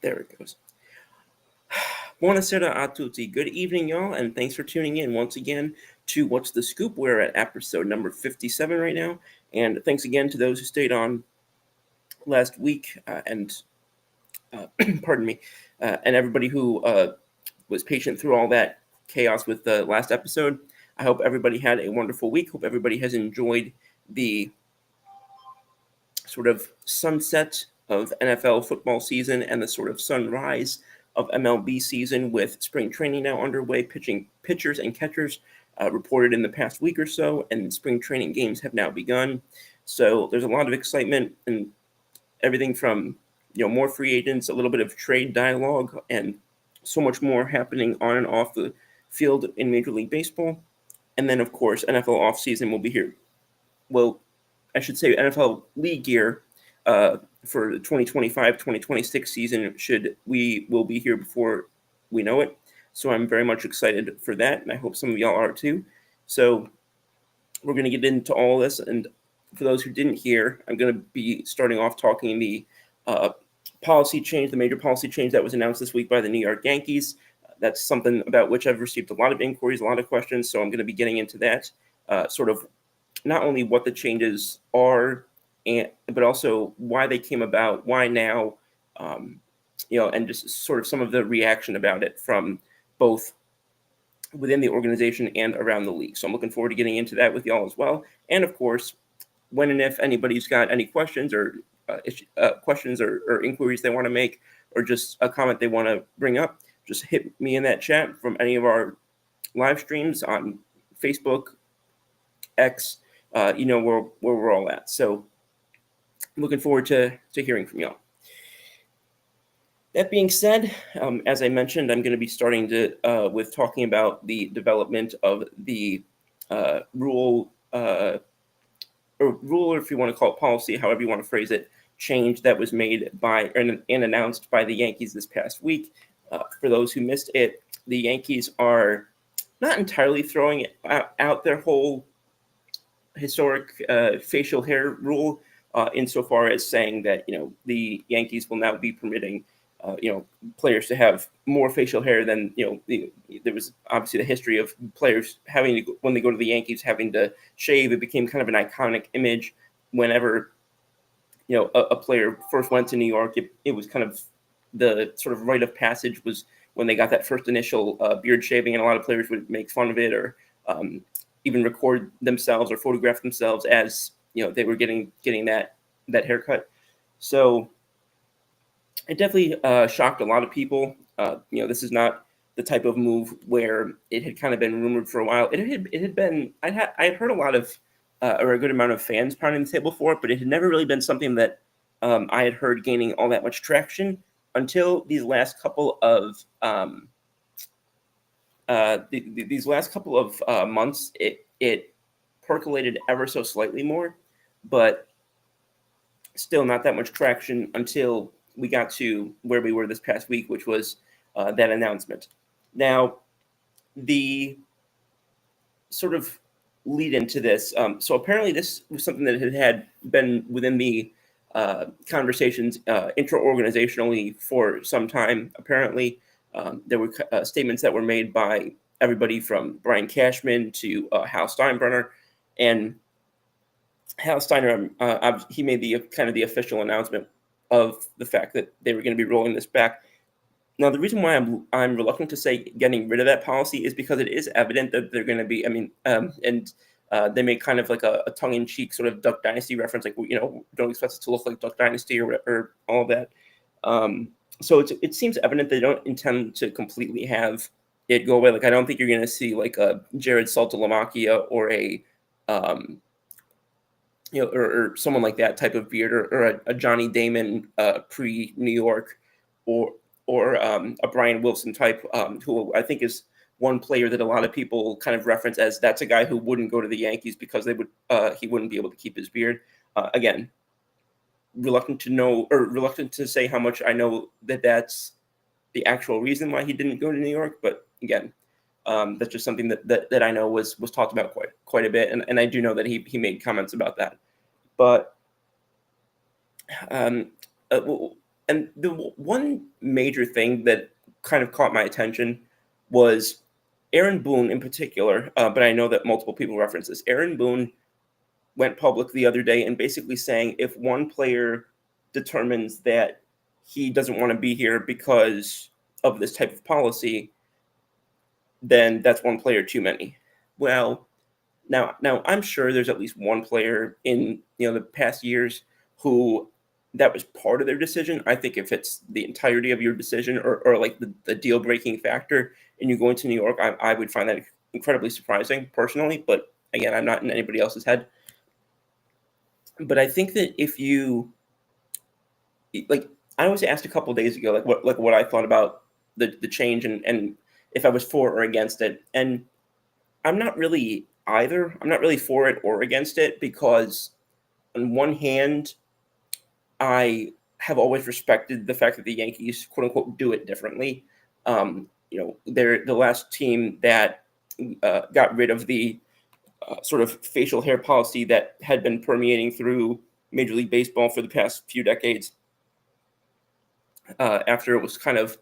There it goes. Buonasera a tutti. Good evening, y'all, and thanks for tuning in once again to What's the Scoop? We're at episode number 57 right now, and thanks again to those who stayed on last week and pardon me, and everybody who was patient through all that chaos with the last episode. I hope everybody had a wonderful week. Hope everybody has enjoyed the sort of sunset of NFL football season and the sort of sunrise of MLB season with spring training now underway, pitchers and catchers reported in the past week or so, and spring training games have now begun. So there's a lot of excitement and everything from more free agents, a little bit of trade dialogue, and so much more happening on and off the field in Major League Baseball. And then, of course, NFL offseason will be here. Well, I should say NFL league year for the 2025-2026 season we will be here before we know it. So I'm very much excited for that, and I hope some of y'all are too. So we're going to get into all this, and for those who didn't hear, I'm going to be starting off talking the policy change, the major policy change that was announced this week by the New York Yankees. That's something about which I've received a lot of inquiries, a lot of questions, so I'm going to be getting into that, sort of not only what the changes are, but also why they came about, why now, and just sort of some of the reaction about it from both within the organization and around the league. So I'm looking forward to getting into that with y'all as well. And of course, when and if anybody's got any questions or inquiries they want to make, or just a comment they want to bring up, just hit me in that chat from any of our live streams on Facebook, X, where we're all at. So I'm looking forward to hearing from y'all. That being said, as I mentioned, I'm going to be starting with talking about the development of the rule, or if you want to call it policy, however you want to phrase it, change that was made by and announced by the Yankees this past week. For those who missed it, the Yankees are not entirely throwing out their whole historic facial hair rule, insofar as saying that the Yankees will now be permitting players to have more facial hair than there was obviously the history of players having to, when they go to the Yankees, having to shave. It became kind of an iconic image whenever a player first went to New York. It was kind of the sort of rite of passage was when they got that first initial beard shaving, and a lot of players would make fun of it or even record themselves or photograph themselves as they were getting that haircut. So it definitely shocked a lot of people. This is not the type of move where it had kind of been rumored for a while. It had been I had heard a lot of or a good amount of fans pounding the table for it, but it had never really been something that I had heard gaining all that much traction until these last couple of months. It percolated ever so slightly more, but still not that much traction until we got to where we were this past week, which was that announcement. Now, the sort of lead into this. So apparently this was something that had been within the conversations intra-organizationally for some time. Apparently, there were statements that were made by everybody from Brian Cashman to Hal Steinbrenner, and Hal Steiner, he made the kind of the official announcement of the fact that they were going to be rolling this back. Now, the reason why I'm reluctant to say getting rid of that policy is because it is evident that they're going to be. They made kind of like a tongue-in-cheek sort of Duck Dynasty reference, like don't expect it to look like Duck Dynasty or all of that. So it seems evident they don't intend to completely have it go away. Like I don't think you're going to see like a Jared Saltalamacchia or a or someone like that type of beard, or a Johnny Damon pre-New York, or a Brian Wilson type, who I think is one player that a lot of people kind of reference as that's a guy who wouldn't go to the Yankees because he wouldn't be able to keep his beard. Again, reluctant to say how much I know that that's the actual reason why he didn't go to New York. But again, that's just something that I know was talked about quite a bit, and I do know that he made comments about that. But And the one major thing that kind of caught my attention was Aaron Boone in particular, but I know that multiple people reference this. Aaron Boone went public the other day and basically saying if one player determines that he doesn't want to be here because of this type of policy, then that's one player too many. Well, now I'm sure there's at least one player in the past years who that was part of their decision. I think if it's the entirety of your decision or like the deal breaking factor and you going to New York, I would find that incredibly surprising personally. But again, I'm not in anybody else's head. But I think that if you like, I was asked a couple of days ago what I thought about the change and if I was for or against it, and I'm not really either. I'm not really for it or against it because, on one hand, I have always respected the fact that the Yankees, quote unquote, do it differently. They're the last team that got rid of the sort of facial hair policy that had been permeating through Major League Baseball for the past few decades. After it was kind of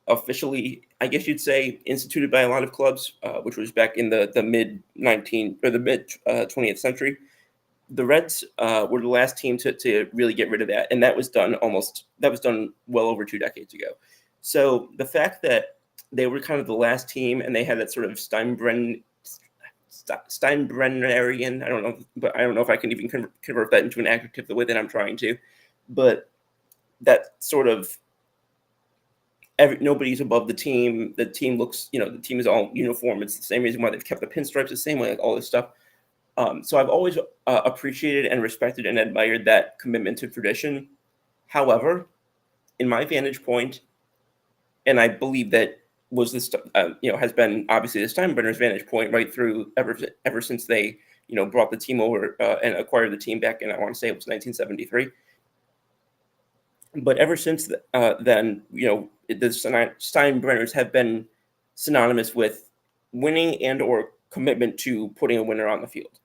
officially, I guess you'd say, instituted by a lot of clubs, which was back in the mid 20th century. The Reds were the last team to really get rid of that, and that was done well over 2 decades ago. So the fact that they were kind of the last team and they had that sort of Steinbrennerian, I don't know if I can even convert that into an adjective the way that I'm trying to, but that sort of nobody's above the team. The team looks, the team is all uniform. It's the same reason why they've kept the pinstripes the same way, like all this stuff. So I've always appreciated and respected and admired that commitment to tradition. However, in my vantage point, and I believe that was this, has been obviously the Steinbrenner's vantage point right through ever since they, brought the team over and acquired the team back in, I want to say it was 1973. But ever since then, the Steinbrenners have been synonymous with winning and or commitment to putting a winner on the field.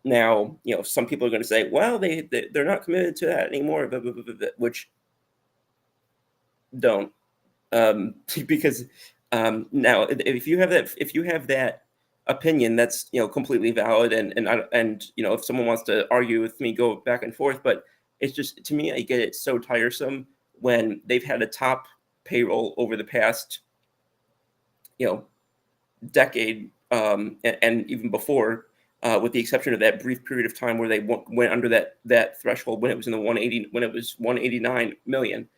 Now, some people are going to say, well, they're not committed to that anymore, blah, blah, blah, blah, which don't, because now if you have that opinion, that's completely valid, and if someone wants to argue with me, go back and forth, but it's just, to me, I get it so tiresome when they've had a top payroll over the past decade, and even before, with the exception of that brief period of time where they went under that threshold when it was in the 189 million,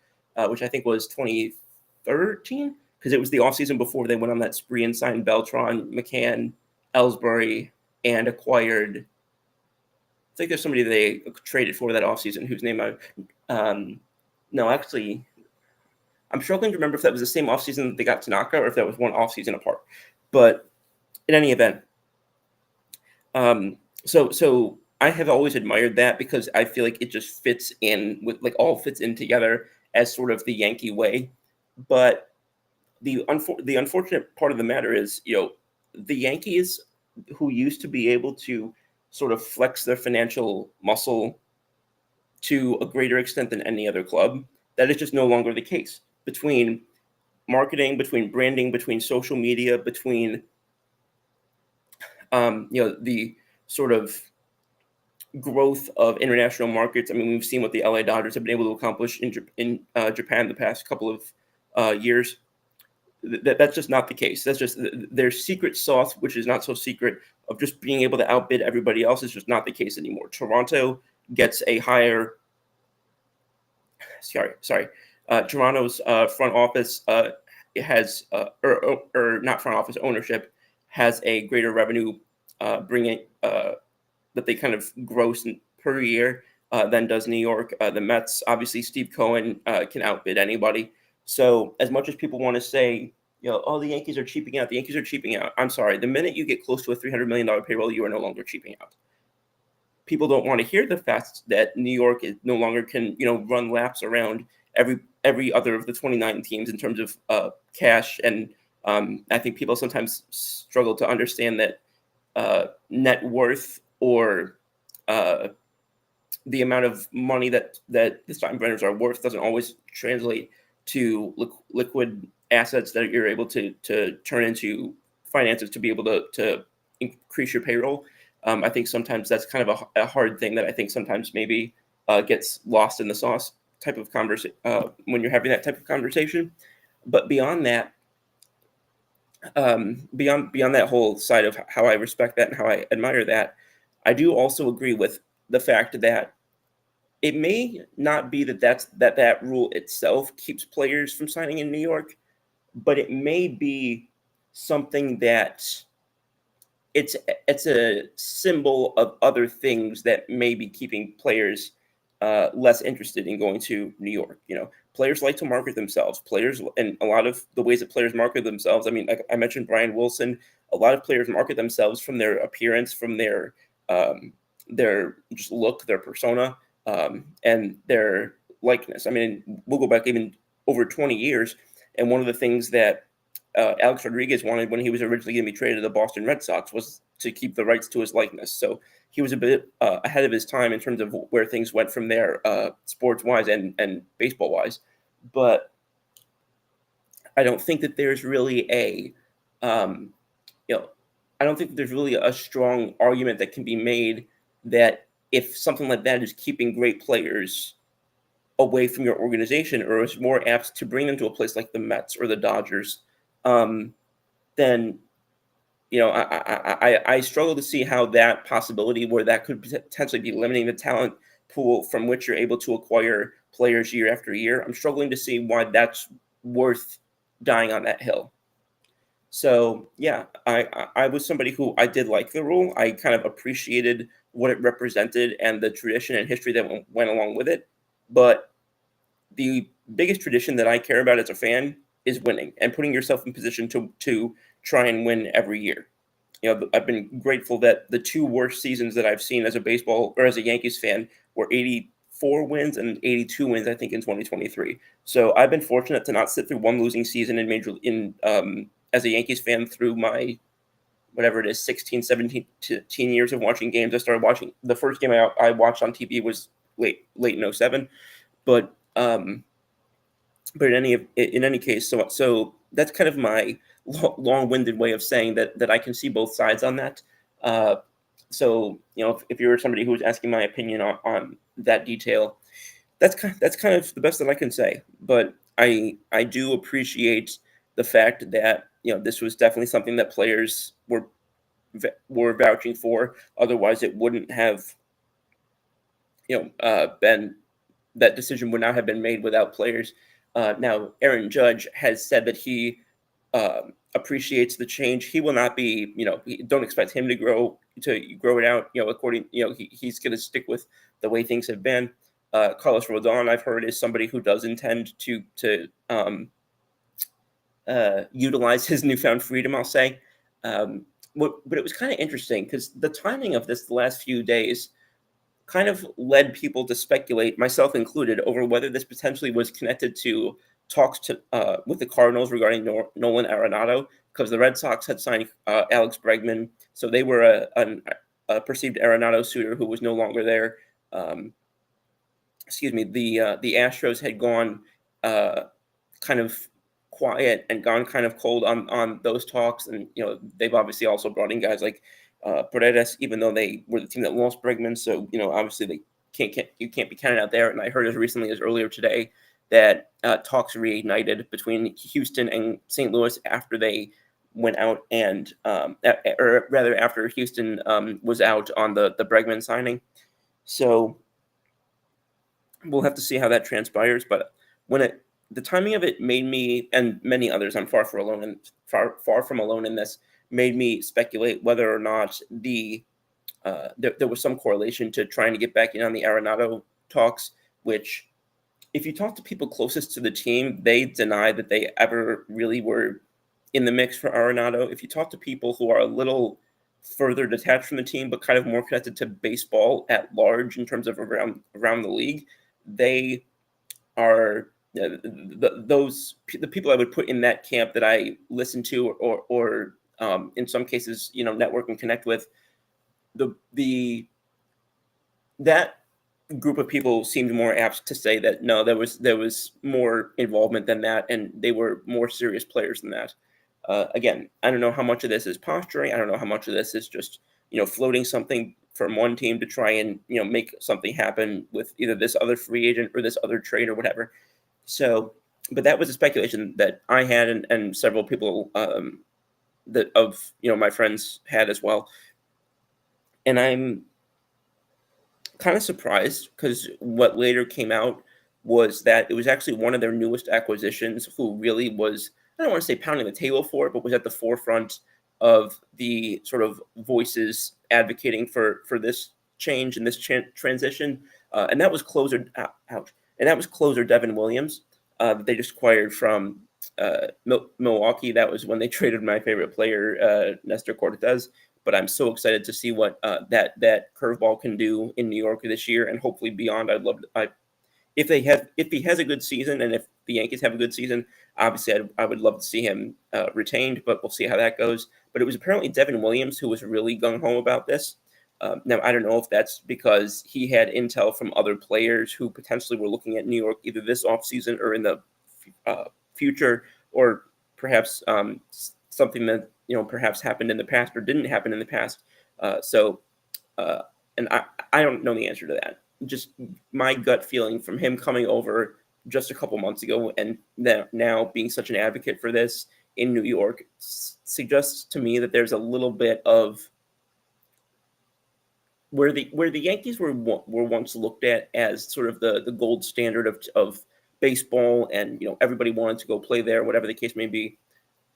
which I think was 2013, because it was the offseason before they went on that spree and signed Beltran, McCann, Ellsbury, and acquired, I think there's somebody they traded for that offseason whose name no, actually, I'm struggling to remember if that was the same offseason that they got Tanaka or if that was one offseason apart. But in any event, so I have always admired that because I feel like it just fits in fits in together as sort of the Yankee way. But the unfortunate part of the matter is, the Yankees, who used to be able to sort of flex their financial muscle to a greater extent than any other club, that is just no longer the case. Between marketing, between branding, between social media, between the sort of growth of international markets. I mean, we've seen what the LA Dodgers have been able to accomplish in Japan the past couple of years. That's just not the case. That's just their secret sauce, which is not so secret, of just being able to outbid everybody else, is just not the case anymore. Toronto gets a higher. Toronto's front office has, or not front office, ownership has a greater revenue bringing that they kind of gross per year than does New York. The Mets, obviously, Steve Cohen can outbid anybody. So as much as people want to say, oh, the Yankees are cheaping out, I'm sorry. The minute you get close to a $300 million payroll, you are no longer cheaping out. People don't want to hear the fact that New York no longer can, run laps around every other of the 29 teams in terms of cash. And I think people sometimes struggle to understand that net worth or the amount of money that the Steinbrenners are worth doesn't always translate to liquid assets that you're able to turn into finances to be able to increase your payroll. I think sometimes that's kind of a hard thing that I think sometimes maybe gets lost in the sauce type of conversation when you're having that type of conversation. But beyond that, beyond that whole side of how I respect that and how I admire that, I do also agree with the fact that it may not be that rule itself keeps players from signing in New York, but it may be something that it's a symbol of other things that may be keeping players less interested in going to New York. Players like to market themselves. Players, and a lot of the ways that players market themselves. I mean, like I mentioned, Brian Wilson. A lot of players market themselves from their appearance, from their just look, their persona, and their likeness. I mean, we'll go back even over 20 years, and one of the things that Alex Rodriguez wanted when he was originally going to be traded to the Boston Red Sox was to keep the rights to his likeness. So he was a bit ahead of his time in terms of where things went from there, sports-wise and baseball-wise. But I don't think that there's really um, I don't think there's really a strong argument that can be made that if something like that is keeping great players away from your organization, or is more apt to bring them to a place like the Mets or the Dodgers, then I struggle to see how that possibility where that could potentially be limiting the talent pool from which you're able to acquire players year after year. I'm struggling to see why that's worth dying on that hill. So yeah, I was somebody who I did like the rule. I kind of appreciated what it represented and the tradition and history that went along with it. But the biggest tradition that I care about as a fan is winning and putting yourself in position to try and win every year. I've been grateful that the two worst seasons that I've seen as a baseball or as a Yankees fan were 84 wins and 82 wins, I think, in 2023. So I've been fortunate to not sit through one losing season as a Yankees fan through my whatever it is, 16, 17 years of watching games. I started watching the first game I watched on TV was late in 07. But in any case, so that's kind of my long-winded way of saying that I can see both sides on that. So if you're somebody who was asking my opinion on that detail, that's kind of the best that I can say. But I do appreciate the fact that this was definitely something that players were vouching for. Otherwise, it wouldn't have been, that decision would not have been made without players. Now, Aaron Judge has said that he appreciates the change. He will not be, don't expect him to grow it out. According, he's going to stick with the way things have been. Carlos Rodon, I've heard, is somebody who does intend to utilize his newfound freedom, I'll say. But it was kind of interesting because the timing of this the last few days kind of led people to speculate, myself included, over whether this potentially was connected to talks with the Cardinals regarding Nolan Arenado, because the Red Sox had signed Alex Bregman, so they were a perceived Arenado suitor who was no longer there. The Astros had gone kind of quiet and gone kind of cold on those talks, and they've obviously also brought in guys like Paredes, even though they were the team that lost Bregman. So obviously they you can't be counted out there. And I heard as recently as earlier today that talks reignited between Houston and St. Louis after they went out and or rather after Houston was out on the Bregman signing. So we'll have to see how that transpires. But the timing of it made me, and many others, I'm far from alone in this, made me speculate whether or not there was some correlation to trying to get back in on the Arenado talks, which, if you talk to people closest to the team, they deny that they ever really were in the mix for Arenado. If you talk to people who are a little further detached from the team, but kind of more connected to baseball at large in terms of around the league, they are the people I would put in that camp that I listen to or in some cases, network and connect with. That group of people seemed more apt to say that no, there was more involvement than that, and they were more serious players than that. Again, I don't know how much of this is posturing. I don't know how much of this is just floating something from one team to try and make something happen with either this other free agent or this other trade or whatever. So, but that was a speculation that I had, and several people that of my friends had as well. And I'm kind of surprised because what later came out was that it was actually one of their newest acquisitions who really was, I don't want to say pounding the table for it, but was at the forefront of the sort of voices advocating for this change and this transition. And that was closer, ouch, and that was closer Devin Williams that they just acquired from Milwaukee. That was when they traded my favorite player, Nestor Cortez. But I'm so excited to see what that curveball can do in New York this year and hopefully beyond. I'd love to, if he has a good season and if the Yankees have a good season, obviously I would love to see him retained. But we'll see how that goes. But it was apparently Devin Williams who was really gung ho about this. Now I don't know if that's because he had intel from other players who potentially were looking at New York either this offseason or in the future, or perhaps something that perhaps happened in the past or didn't happen in the past. So, and I don't know the answer to that. Just my gut feeling from him coming over just a couple months ago and now being such an advocate for this in New York suggests to me that there's a little bit of where the Yankees were once looked at as sort of the gold standard of baseball, and everybody wanted to go play there, whatever the case may be.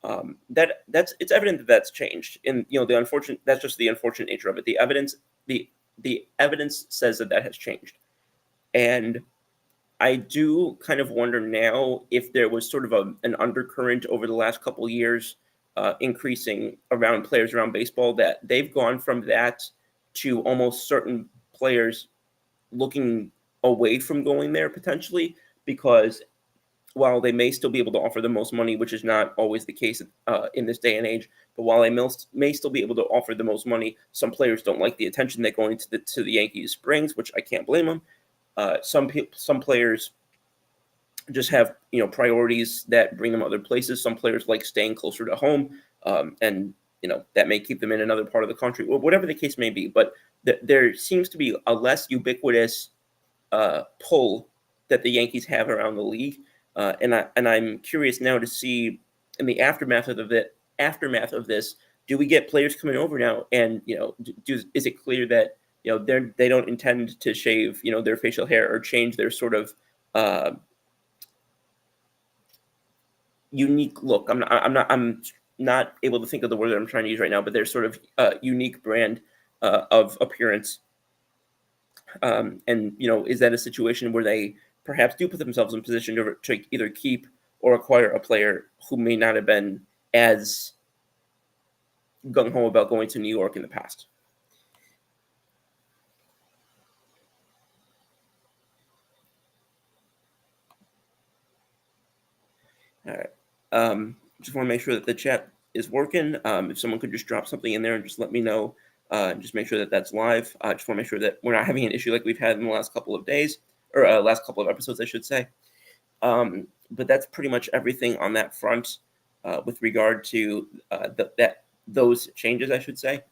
It's evident that that's changed, and the unfortunate, that's just the unfortunate nature of it. The evidence says that has changed, and I do kind of wonder now if there was sort of an undercurrent over the last couple of years, increasing around players around baseball, that they've gone from that to almost certain players looking away from going there potentially, because while they may still be able to offer the most money, which is not always the case in this day and age, but while they may still be able to offer the most money, some players don't like the attention that going to the Yankees brings, which I can't blame them. Some players just have priorities that bring them other places. Some players like staying closer to home, and that may keep them in another part of the country, or whatever the case may be. But there seems to be a less ubiquitous pull that the Yankees have around the league, and I'm curious now to see in the aftermath of this, do we get players coming over now, and is it clear that they don't intend to shave their facial hair or change their sort of unique look. I'm not able to think of the word that I'm trying to use right now, but their sort of unique brand of appearance. And is that a situation where they perhaps do put themselves in position to either keep or acquire a player who may not have been as gung ho about going to New York in the past? All right. Just want to make sure that the chat is working. If someone could just drop something in there and just let me know, just make sure that that's live. I just want to make sure that we're not having an issue like we've had in the last couple of days, or last couple of episodes, I should say. But that's pretty much everything on that front with regard to those changes, I should say.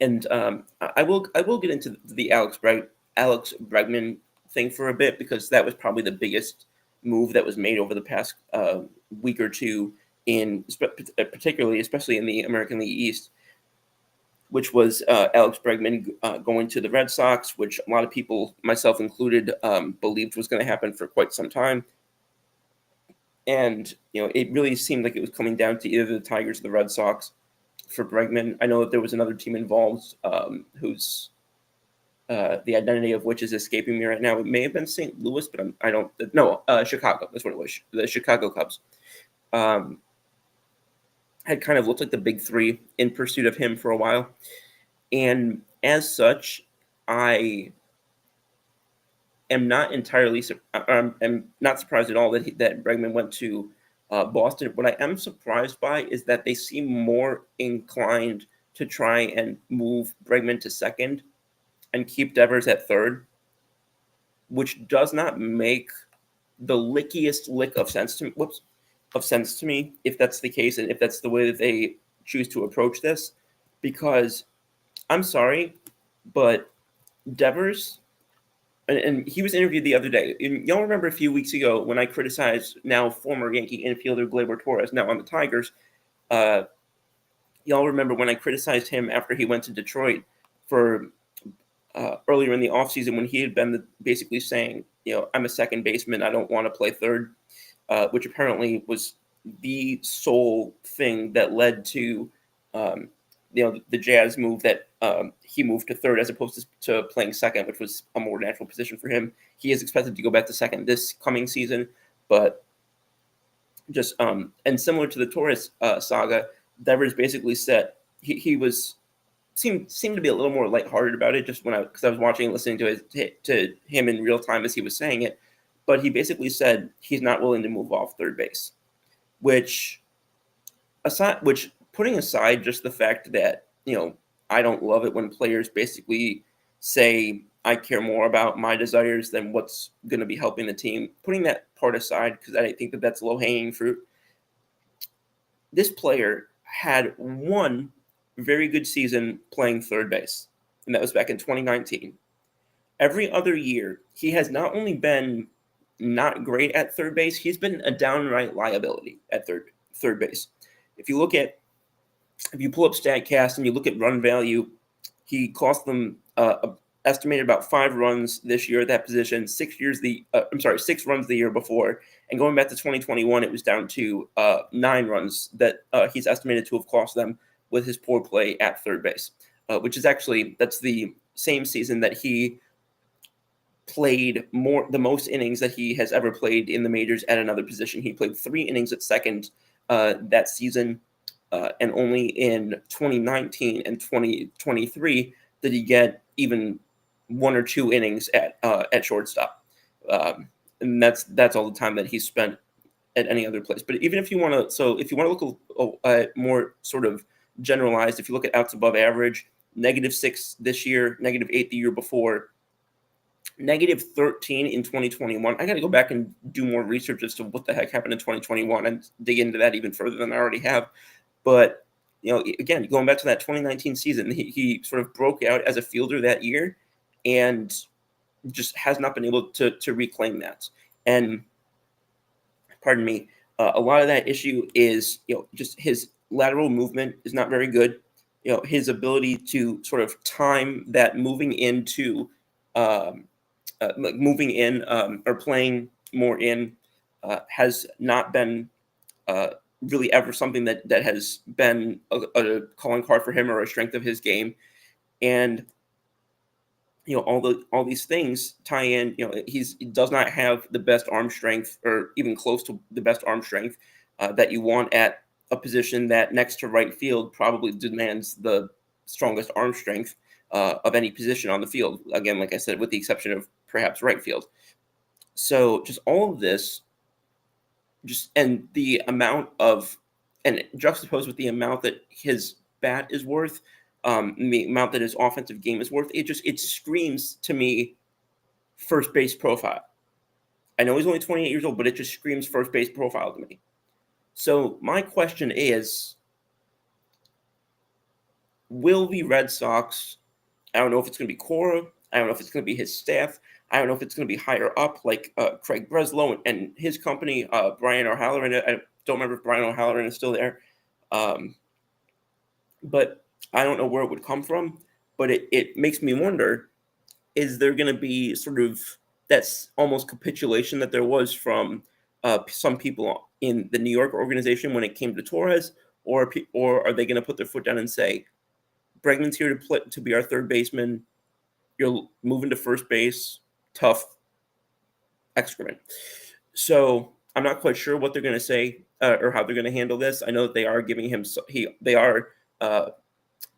And I will get into the Alex Bregman thing for a bit, because that was probably the biggest move that was made over the past week or two, especially in the American League East, which was Alex Bregman going to the Red Sox, which a lot of people, myself included, believed was going to happen for quite some time. And it really seemed like it was coming down to either the Tigers or the Red Sox for Bregman. I know that there was another team involved whose the identity of which is escaping me right now. It may have been St. Louis, but I don't know. Chicago. That's what it was. The Chicago Cubs had kind of looked like the big three in pursuit of him for a while. And as such, I am not entirely I'm not surprised at all that Bregman went to Boston. What I am surprised by is that they seem more inclined to try and move Bregman to second and keep Devers at third, which does not make the lickiest lick of sense to me. If that's the case and if that's the way that they choose to approach this, because I'm sorry, but Devers, and he was interviewed the other day. And y'all remember a few weeks ago when I criticized now former Yankee infielder Gleyber Torres, now on the Tigers. Y'all remember when I criticized him after he went to Detroit for earlier in the offseason when he had been basically saying, I'm a second baseman, I don't want to play third, which apparently was the sole thing that led to the Jazz move that he moved to third as opposed to playing second, which was a more natural position for him. He is expected to go back to second this coming season, but just and similar to the Torres saga, Devers basically said he was seemed to be a little more lighthearted about it just because I was watching and listening to him in real time as he was saying it, but he basically said he's not willing to move off third base, which putting aside just the fact that I don't love it when players basically say I care more about my desires than what's going to be helping the team. Putting that part aside, because I think that that's low hanging fruit. This player had one very good season playing third base, and that was back in 2019. Every other year, he has not only been not great at third base, he's been a downright liability at third base. If you pull up StatCast and you look at run value, he cost them estimated about 5 runs this year at that position. 6 runs the year before, and going back to 2021, it was down to 9 runs that he's estimated to have cost them with his poor play at third base, which is that's the same season that he played the most innings that he has ever played in the majors at another position. He played 3 innings at second that season. And only in 2019 and 2023 did he get even 1 or 2 innings at shortstop, and that's all the time that he spent at any other place. But even if you want to look more sort of generalized, if you look at outs above average, -6 this year, -8 the year before, -13 in 2021. I got to go back and do more research as to what the heck happened in 2021 and dig into that even further than I already have. But, again, going back to that 2019 season, he sort of broke out as a fielder that year and just has not been able to reclaim that. And, pardon me, a lot of that issue is, just his lateral movement is not very good. His ability to sort of time that moving into moving in or playing more in has not been really ever something that has been a calling card for him or a strength of his game. And all these things tie in. He does not have the best arm strength or even close to the best arm strength that you want at a position that next to right field probably demands the strongest arm strength of any position on the field. Again, like I said, with the exception of perhaps right field. So just all of this, and the amount of, and juxtaposed with the amount that his bat is worth, the amount that his offensive game is worth, it screams to me first base profile. I know he's only 28 years old, but it just screams first base profile to me. So my question is, will the Red Sox, I don't know if it's going to be Cora, I don't know if it's going to be his staff, I don't know if it's going to be higher up like Craig Breslow and his company, Brian O'Halloran. I don't remember if Brian O'Halloran is still there. But I don't know where it would come from. But it makes me wonder, is there going to be sort of that's almost capitulation that there was from some people in the New York organization when it came to Torres? Or are they going to put their foot down and say, Bregman's here to be our third baseman. You're moving to first base. Tough excrement. So I'm not quite sure what they're going to say or how they're going to handle this. I know that they are giving him they are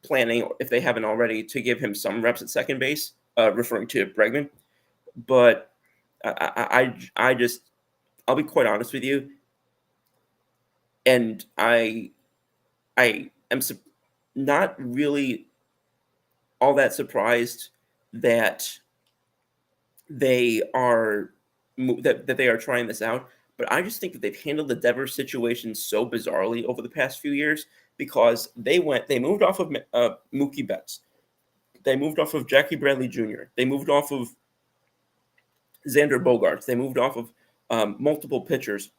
planning, if they haven't already, to give him some reps at second base, referring to Bregman. But I just, I'll be quite honest with you, and I am not really all that surprised that they are that they are trying this out. But I just think that they've handled the Devers situation so bizarrely over the past few years because they moved off of Mookie Betts, they moved off of Jackie Bradley Jr., they moved off of Xander Bogaerts, they moved off of multiple pitchers,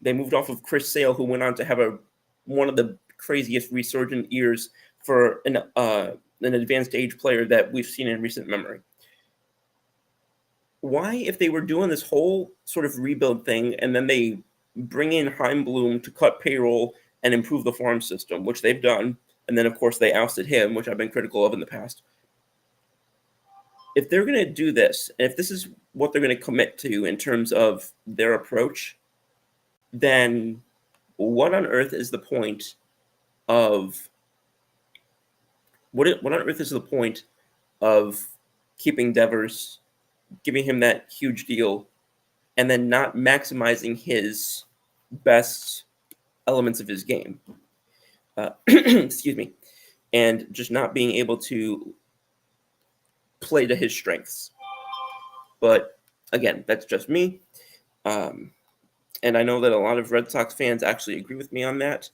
they moved off of Chris Sale, who went on to have one of the craziest resurgent years for an advanced age player that we've seen in recent memory. Why, if they were doing this whole sort of rebuild thing and then they bring in Heimblum to cut payroll and improve the farm system, which they've done, and then of course they ousted him, which I've been critical of in the past. If they're going to do this, and if this is what they're going to commit to in terms of their approach, then what on earth is the point of what on earth is the point of keeping Devers, giving him that huge deal, and then not maximizing his best elements of his game? Excuse me. And just not being able to play to his strengths. But again, that's just me. And I know that a lot of Red Sox fans actually agree with me on that.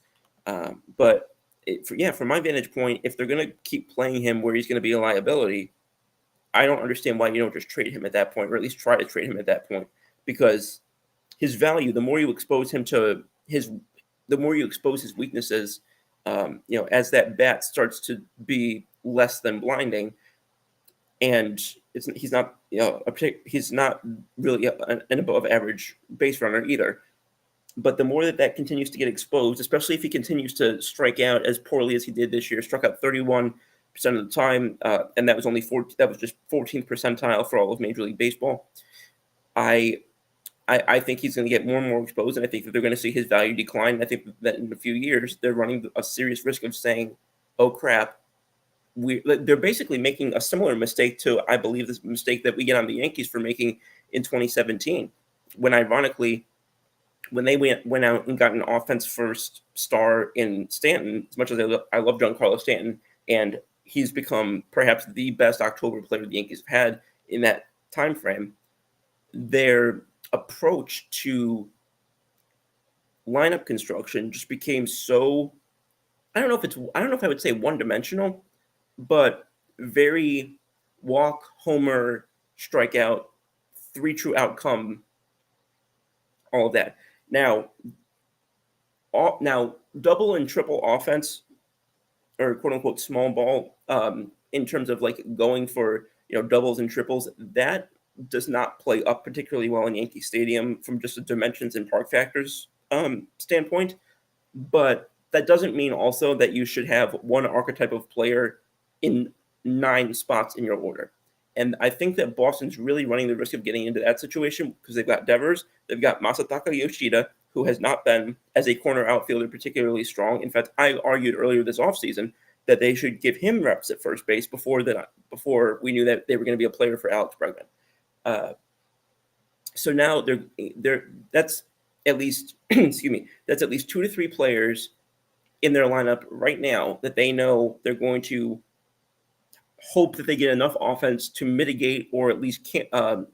But from my vantage point, if they're going to keep playing him where he's going to be a liability, I don't understand why you don't just trade him at that point, or at least try to trade him at that point, because his value, the more you expose him to the more you expose his weaknesses, as that bat starts to be less than blinding, and he's not really an above average base runner either. But the more that continues to get exposed, especially if he continues to strike out as poorly as he did this year, struck out 31% of the time, and that was just 14th percentile for all of Major League Baseball. I think he's going to get more and more exposed, and I think that they're going to see his value decline. I think that in a few years, they're running a serious risk of saying, oh, crap, they're basically making a similar mistake to, I believe, this mistake that we get on the Yankees for making in 2017, when ironically, when they went out and got an offense first star in Stanton, as much as I love Giancarlo Stanton, and he's become perhaps the best October player the Yankees have had in that time frame, their approach to lineup construction just became so, I don't know if I would say one-dimensional, but very walk, homer, strikeout, 3 true outcome, all of that. Now, double and triple offense, or quote unquote small ball, in terms of like going for doubles and triples, that does not play up particularly well in Yankee Stadium from just the dimensions and park factors standpoint. But that doesn't mean also that you should have one archetype of player in 9 spots in your order. And I think that Boston's really running the risk of getting into that situation because they've got Devers, they've got Masataka Yoshida, who has not been, as a corner outfielder, particularly strong. In fact, I argued earlier this offseason that they should give him reps at first base before we knew that they were going to be a player for Alex Bregman. So now that's at least that's at least 2 to 3 players in their lineup right now that they know they're going to hope that they get enough offense to mitigate or at least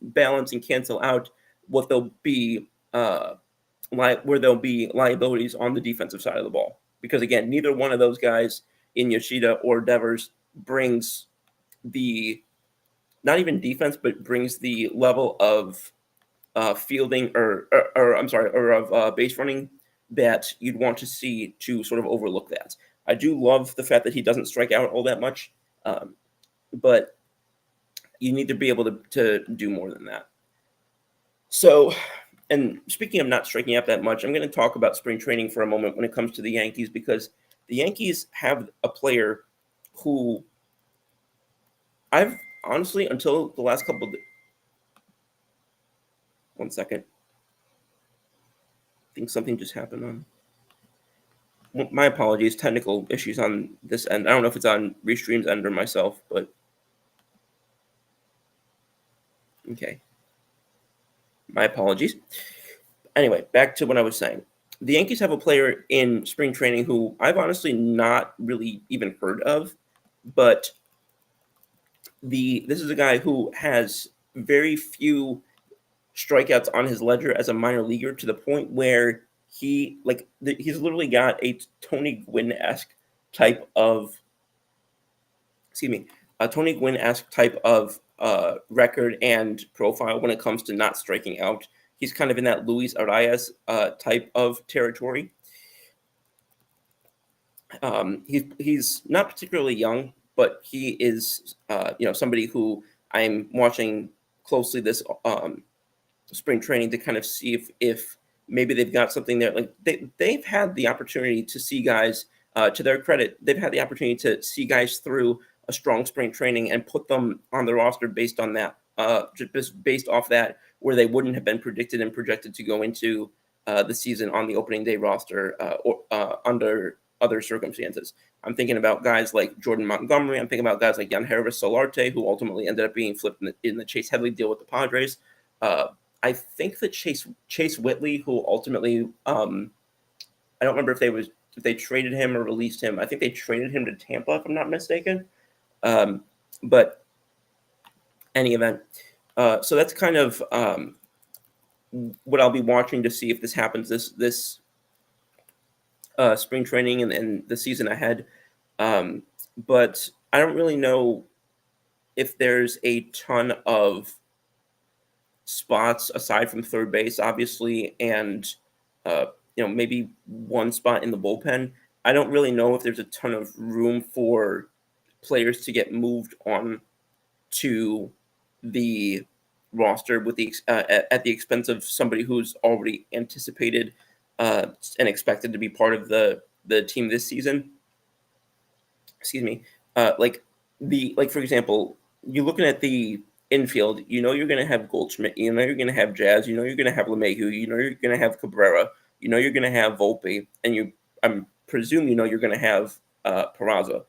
balance and cancel out what they'll be where there'll be liabilities on the defensive side of the ball. Because again, neither one of those guys in Yoshida or Devers brings not even defense, but brings the level of fielding or of base running that you'd want to see to sort of overlook that. I do love the fact that he doesn't strike out all that much, but you need to be able to do more than that. So, and speaking of not striking out that much, I'm going to talk about spring training for a moment when it comes to the Yankees, because the Yankees have a player who I've honestly, until the last couple of 1 second. I think something just happened on. My apologies, technical issues on this end. I don't know if it's on Restream's end or myself, but okay. My apologies. Anyway, back to what I was saying. The Yankees have a player in spring training who I've honestly not really even heard of, but this is a guy who has very few strikeouts on his ledger as a minor leaguer, to the point where he's literally got a Tony Gwynn-esque type of a Tony Gwynn-esque type of record and profile when it comes to not striking out. He's kind of in that Luis Arias type of territory. He's not particularly young, but he is somebody who I'm watching closely this spring training to kind of see if maybe they've got something there. Like they've had the opportunity to see guys, to their credit, they've had the opportunity to see guys through a strong spring training and put them on the roster based on that, just based off that, where they wouldn't have been predicted and projected to go into the season on the opening day roster or under other circumstances. I'm thinking about guys like Jordan Montgomery. I'm thinking about guys like Yangervis Solarte, who ultimately ended up being flipped in the Chase Headley deal with the Padres. I think that Chase Whitley, who ultimately, I don't remember if they traded him or released him. I think they traded him to Tampa, if I'm not mistaken. But any event, so that's kind of what I'll be watching to see if this happens this spring training and the season ahead. But I don't really know if there's a ton of spots aside from third base, obviously, and maybe one spot in the bullpen. I don't really know if there's a ton of room for players to get moved on to the roster with at the expense of somebody who's already anticipated and expected to be part of the team this season. Excuse me. For example, you're looking at the infield. You're going to have Goldschmidt. You're going to have Jazz. You're going to have LeMahieu. You're going to have Cabrera. You're going to have Volpe, and I'm presume you're going to have Peraza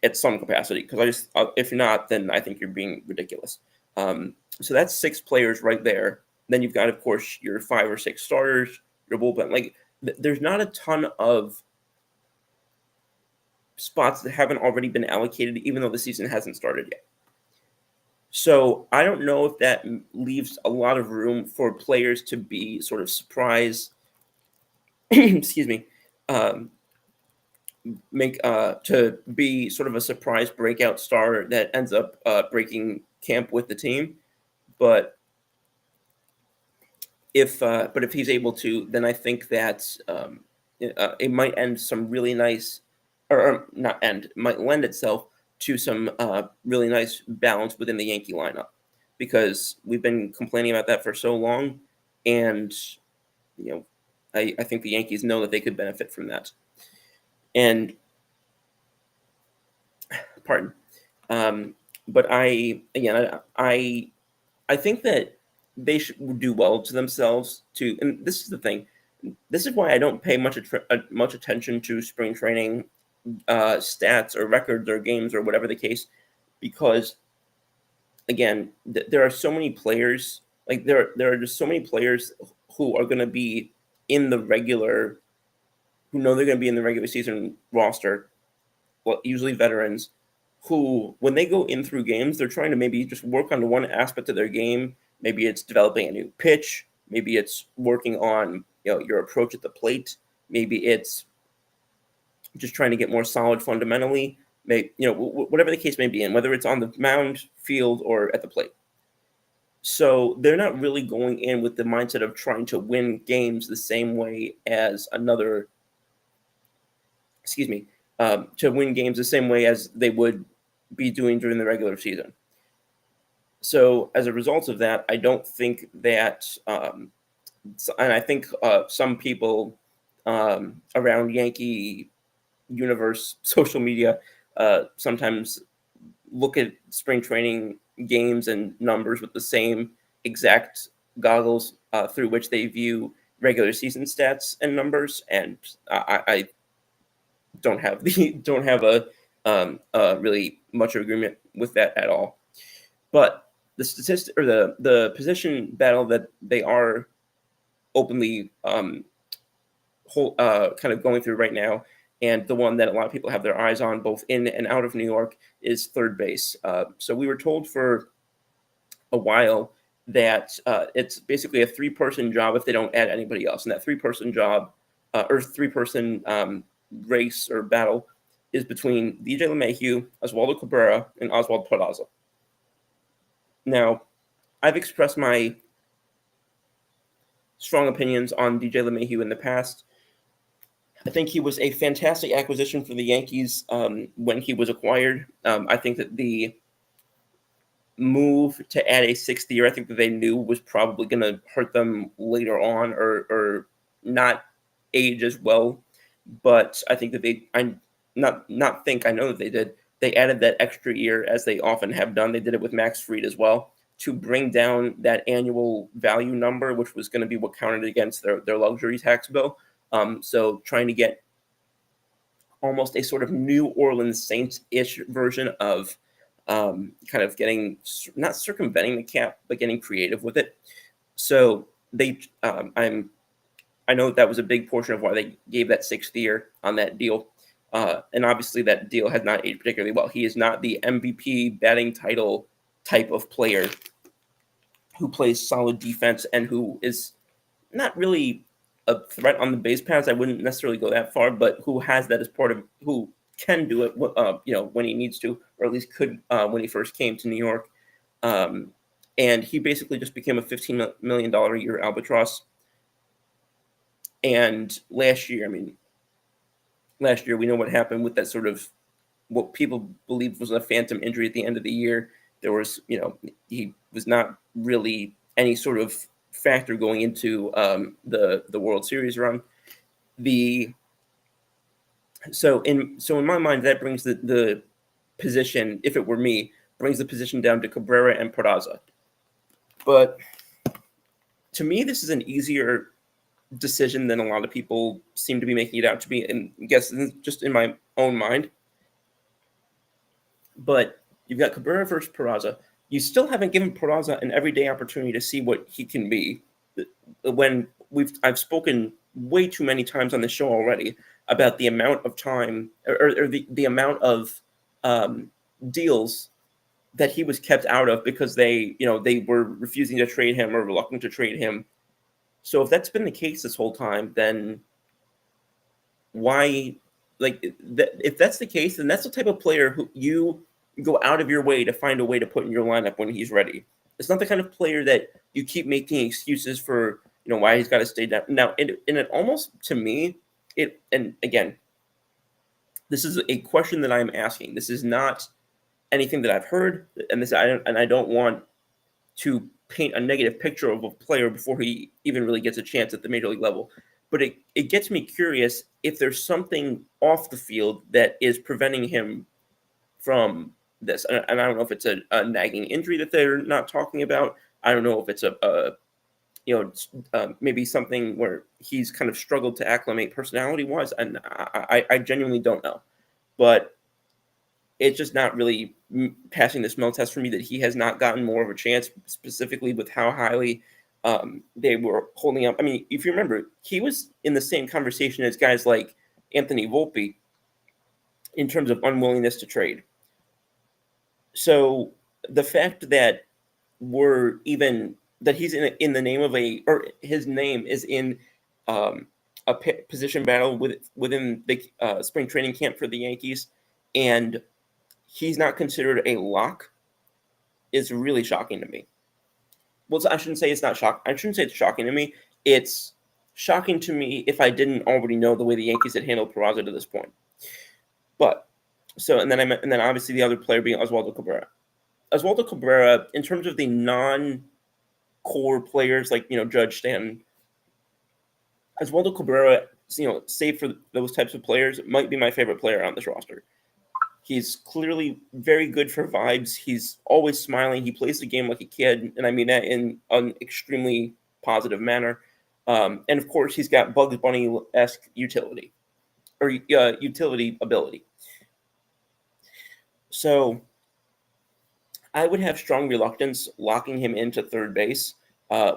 at some capacity. Because if not, then I think you're being ridiculous. So that's 6 players right there. Then you've got, of course, your 5 or 6 starters, your bullpen. There's not a ton of spots that haven't already been allocated, even though the season hasn't started yet. So I don't know if that leaves a lot of room for players to be sort of surprise, excuse me, to be sort of a surprise breakout star that ends up breaking camp with the team. But if he's able to, then I think that it might end some really nice, or not end, it might lend itself to some really nice balance within the Yankee lineup, because we've been complaining about that for so long, and I think the Yankees know that they could benefit from that. And pardon, but I think that they should do well to themselves too. And this is the thing. This is why I don't pay much attention to spring training stats or records or games or whatever the case, because again, there are so many players. Like there are just so many players who are going to be in the regular, who know they're going to be in the regular season roster. Well, usually veterans who, when they go in through games, they're trying to maybe just work on one aspect of their game. Maybe it's developing a new pitch. Maybe it's working on your approach at the plate. Maybe it's just trying to get more solid fundamentally. Maybe whatever the case may be, and whether it's on the mound, field, or at the plate. So they're not really going in with the mindset of trying to win games the same way as to win games the same way as they would be doing during the regular season. So as a result of that, I don't think that, and I think some people around Yankee universe social media sometimes look at spring training games and numbers with the same exact goggles through which they view regular season stats and numbers, and I don't have a really much agreement with that at all. But the statistic or the position battle that they are openly kind of going through right now And the one that a lot of people have their eyes on, both in and out of New York, is third base. So we were told for a while that it's basically a three-person job if they don't add anybody else. And that three-person job or three-person race or battle is between DJ LeMahieu, Oswaldo Cabrera, and Oswald Peraza. Now, I've expressed my strong opinions on DJ LeMahieu in the past. I think he was a fantastic acquisition for the Yankees when he was acquired. I think that the move to add a sixth year, I think that they knew was probably going to hurt them later on or not age as well. But I think that I know that they did. They added that extra year, as they often have done. They did it with Max Fried as well, to bring down that annual value number, which was going to be what counted against their luxury tax bill. So trying to get almost a sort of New Orleans Saints-ish version of kind of getting, not circumventing the cap, but getting creative with it. So I know that was a big portion of why they gave that sixth year on that deal. And obviously that deal has not aged particularly well. He is not the MVP batting title type of player who plays solid defense and who is not really a threat on the base paths. I wouldn't necessarily go that far, but who has that as part of, who can do it, when he needs to, or at least could when he first came to New York. And he basically just became a $15 million a year albatross. And last year, we know what happened with that sort of what people believed was a phantom injury at the end of the year. There was, he was not really any sort of factor going into the World Series run. So in my mind, that brings the position, if it were me, brings the position down to Cabrera and Peraza. But to me, this is an easier decision than a lot of people seem to be making it out to be, and I guess just in my own mind. But you've got Cabrera versus Peraza. You still haven't given Peraza an everyday opportunity to see what he can be. When I've spoken way too many times on the show already about the amount of time or the amount of deals that he was kept out of because they were refusing to trade him or reluctant to trade him. So if that's been the case this whole time, then why, if that's the case, then that's the type of player who you go out of your way to find a way to put in your lineup when he's ready. It's not the kind of player that you keep making excuses for, why he's got to stay down. Now, and it almost, to me, and again, this is a question that I'm asking. This is not anything that I've heard, and I don't want to paint a negative picture of a player before he even really gets a chance at the major league level. But it gets me curious if there's something off the field that is preventing him from this. And I don't know if it's a nagging injury that they're not talking about. I don't know if it's maybe something where he's kind of struggled to acclimate personality-wise, and I genuinely don't know. But it's just not really passing the smell test for me that he has not gotten more of a chance, specifically with how highly they were holding up. If you remember, he was in the same conversation as guys like Anthony Volpe in terms of unwillingness to trade. So the fact that that he's in the name of or his name is in a position battle within the spring training camp for the Yankees, and he's not considered a lock, is really shocking to me. Well, I shouldn't say it's not shocking. I shouldn't say it's shocking to me. It's shocking to me if I didn't already know the way the Yankees had handled Peraza to this point. But and then obviously the other player being Oswaldo Cabrera. Oswaldo Cabrera, in terms of the non-core players like Judge Stanton, Oswaldo Cabrera, save for those types of players, might be my favorite player on this roster. He's clearly very good for vibes. He's always smiling. He plays the game like a kid, and I mean that in an extremely positive manner. And of course, he's got Bugs Bunny-esque utility ability. So I would have strong reluctance locking him into third base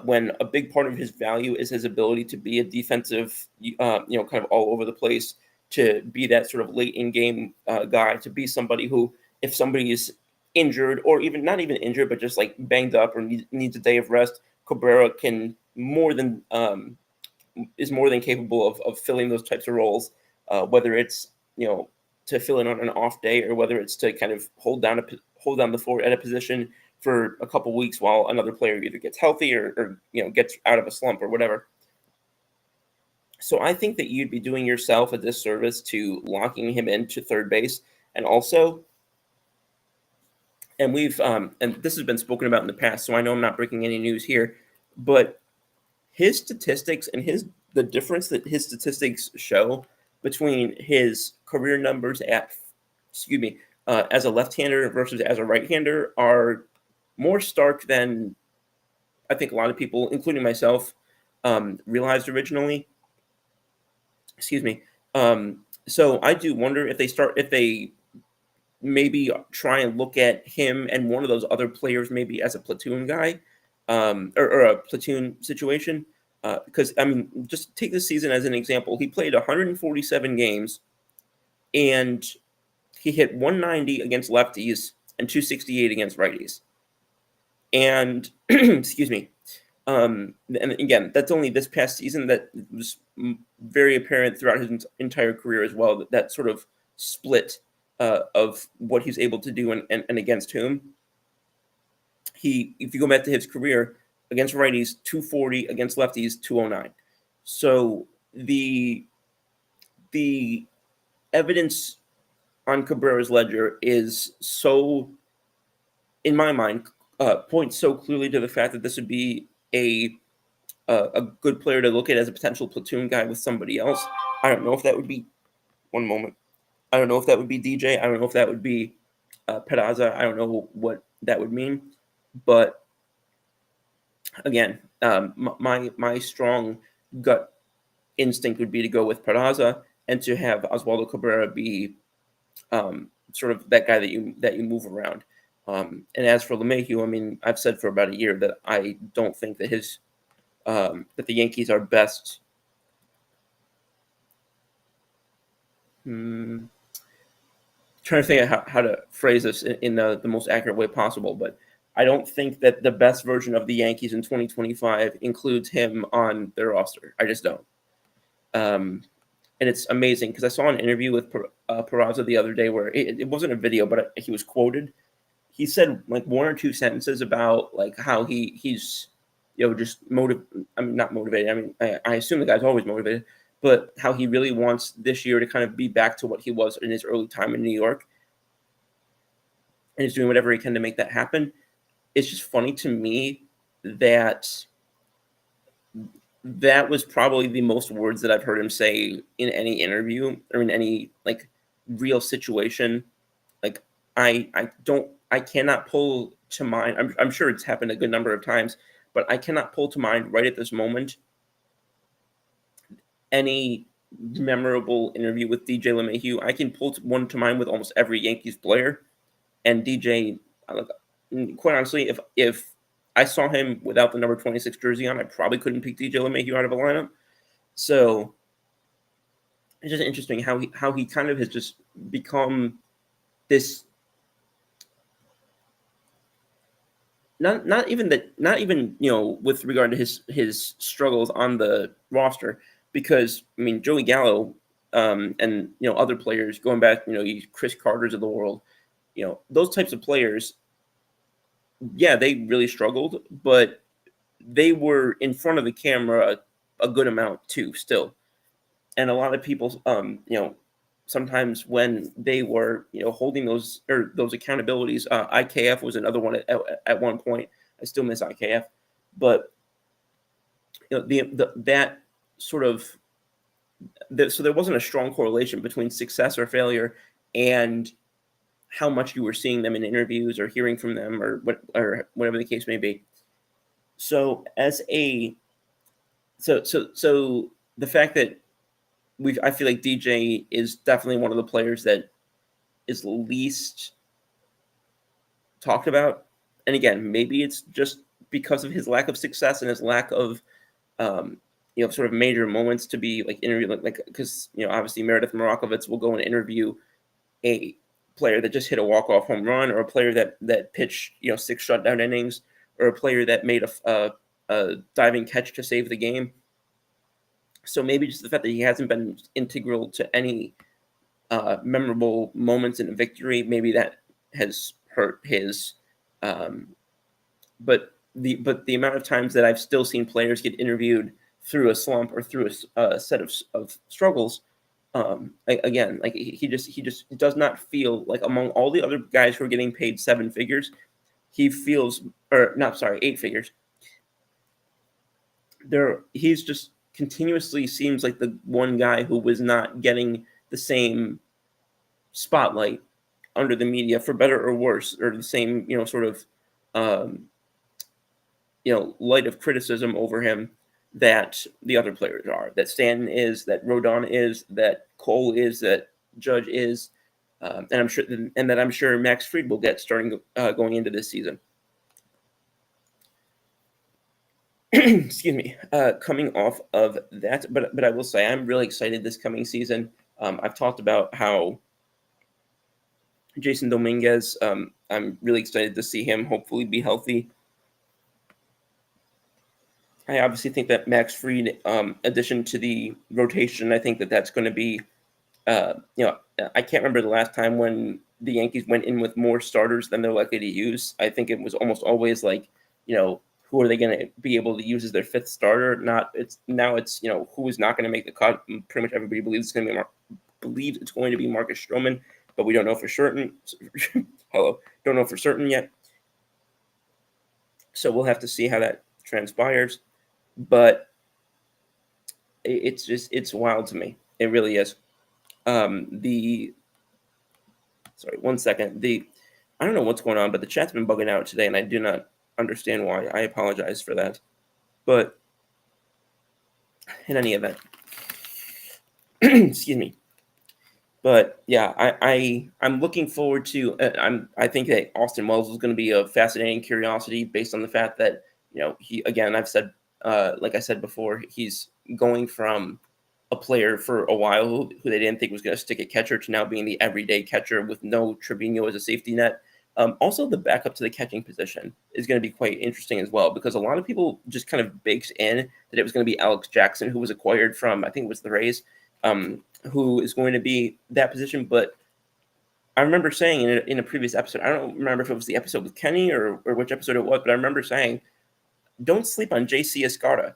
when a big part of his value is his ability to be a defensive, kind of all over the place to be that sort of late in game guy, to be somebody who, if somebody is injured or even not even injured, but just like banged up or needs a day of rest, Cabrera can more than is more than capable of filling those types of roles, whether it's to fill in on an off day or whether it's to kind of hold down the fort at a position for a couple weeks while another player either gets healthy or gets out of a slump or whatever. So I think that you'd be doing yourself a disservice to locking him into third base, and also, and this has been spoken about in the past, so I know I'm not breaking any news here, but his statistics and the difference that his statistics show between his career numbers as a left-hander versus as a right-hander are more stark than I think a lot of people, including myself, realized originally. Excuse me. So I do wonder if they maybe try and look at him and one of those other players maybe as a platoon guy, or a platoon situation. Because I mean, just take this season as an example. He played 147 games, and he hit 190 against lefties and 268 against righties. And excuse me. And again, that's only this past season. That was very apparent throughout his entire career as well. That sort of split of what he's able to do and against whom. If you go back to his career, against righties 240, against lefties 209. So the evidence on Cabrera's ledger is so, in my mind, points so clearly to the fact that this would be a good player to look at as a potential platoon guy with somebody else. I don't know if that would be one moment. I don't know if that would be DJ. I don't know if that would be Peraza. I don't know what that would mean, but again, my strong gut instinct would be to go with Peraza and to have Oswaldo Cabrera be sort of that guy that you move around. And as for LeMahieu, I mean, I've said for about a year that I don't think that that the Yankees are best. Trying to think of how to phrase this in the most accurate way possible, but I don't think that the best version of the Yankees in 2025 includes him on their roster. I just don't. And it's amazing because I saw an interview with Peraza the other day where it wasn't a video, but he was quoted. He said like one or two sentences about like how he's just not motivated. I mean, I assume the guy's always motivated, but how he really wants this year to kind of be back to what he was in his early time in New York, and he's doing whatever he can to make that happen. It's just funny to me that was probably the most words that I've heard him say in any interview or in any like real situation. Like I cannot pull to mind. I'm sure it's happened a good number of times, but I cannot pull to mind right at this moment any memorable interview with DJ LeMahieu. I can pull one to mind with almost every Yankees player, and DJ. Quite honestly, if I saw him without the number 26 jersey on, I probably couldn't pick DJ LeMahieu out of a lineup. So it's just interesting how he kind of has just become this. Not even with regard to his struggles on the roster, because I mean Joey Gallo and other players going back, Chris Carter's of the world, those types of players. Yeah, they really struggled, but they were in front of the camera a good amount too, still. And a lot of people, sometimes when they were, holding those accountabilities, IKF was another one at one point. I still miss IKF, but that sort of, so there wasn't a strong correlation between success or failure and how much you were seeing them in interviews or hearing from them or whatever the case may be. So so the fact that I feel like DJ is definitely one of the players that is least talked about. And again, maybe it's just because of his lack of success and his lack of sort of major moments to be like interview, like because obviously Meredith Marakovitz will go and interview a player that just hit a walk-off home run, or a player that pitched 6 shutdown innings, or a player that made a diving catch to save the game. So maybe just the fact that he hasn't been integral to any memorable moments in a victory, maybe that has hurt his. But the amount of times that I've still seen players get interviewed through a slump or through a set of struggles, again, like he just does not feel like, among all the other guys who are getting paid 7 figures, he feels, or not, sorry, 8 figures. He's just continuously seems like the one guy who was not getting the same spotlight under the media, for better or worse, or the same sort of light of criticism over him that the other players are, that Stanton is, that Rodon is, that Cole is, that Judge is, and I'm sure Max Fried will get starting going into this season. Excuse me. Coming off of that, but I will say I'm really excited this coming season. I've talked about how Jason Dominguez, I'm really excited to see him hopefully be healthy. I obviously think that Max Fried, addition to the rotation, I think that that's going to be, I can't remember the last time when the Yankees went in with more starters than they're likely to use. I think it was almost always like, who are they going to be able to use as their 5th starter? It's who is not going to make the cut. Pretty much everybody believes it's going to be Marcus Stroman, but we don't know for certain. Don't know for certain yet. So we'll have to see how that transpires. But it's wild to me. It really is. Sorry, 1 second. I don't know what's going on, but the chat's been bugging out today, and I do not understand why. I apologize for that. But in any event, excuse me. But yeah, I'm looking forward to. I think that Austin Wells is going to be a fascinating curiosity, based on the fact that I've said, like I said before, he's going from a player for a while who they didn't think was going to stick at catcher to now being the everyday catcher with no Trevino as a safety net. Also, the backup to the catching position is going to be quite interesting as well, because a lot of people just kind of baked in that it was going to be Alex Jackson, who was acquired from, I think it was the Rays, who is going to be that position. But I remember saying in a previous episode, I don't remember if it was the episode with Kenny or which episode it was, but I remember saying, don't sleep on J.C. Escarda